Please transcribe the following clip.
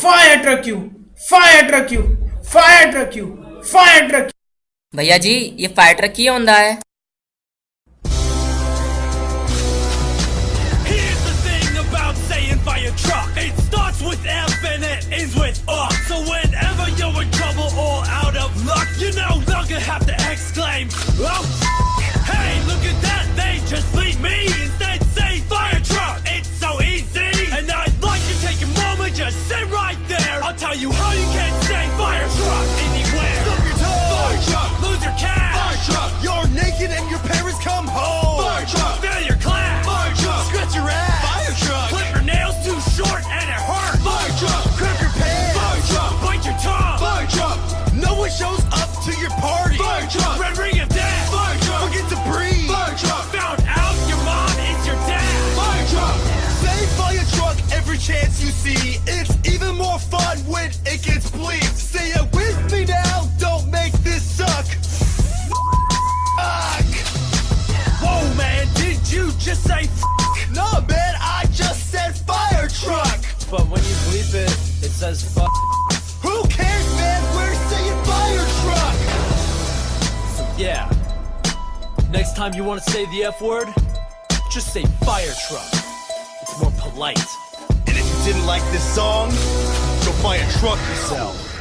Fire truck you, fire truck you, fire truck you, fire truck. भैया जी ये fire truck की ਹੁੰਦਾ है। Here's the thing about saying fire truck. It starts with F and it ends with up. So whenever you're in trouble or out of luck, you no longer have to exclaim, oh, hey, look at that, they just leave me. Instead say fire truck. It's so easy. And I'd like to take a moment, just sit right there. I'll tell you how you can say fire truck anywhere. Stub your toe. Fire truck. Lose your cash. Fire truck. You're naked and your parents come home. Fire truck. Fail your class. Fire truck. Scratch your ass. Fire truck. Clip your nails too short and it hurts. Fire truck. Cramp your pants. Fire truck. Bite your tongue. Fire truck. No one shows up to your party. Fire truck. Red ring of death. Fire truck. Forget to breathe. Fire truck. Found out your mom is your dad. Fire truck. Say fire truck every chance you see. It's even more fun when it gets bleeped. Say it with me now. Don't make this suck. Fuck. Whoa, man, did you just say No, man, I just said fire truck. But when you bleep it, it says fuck. Who cares, man? We're saying fire truck. Yeah. Next time you want to say the F word, just say fire truck. It's more polite. And if you didn't like this song, go fire truck yourself.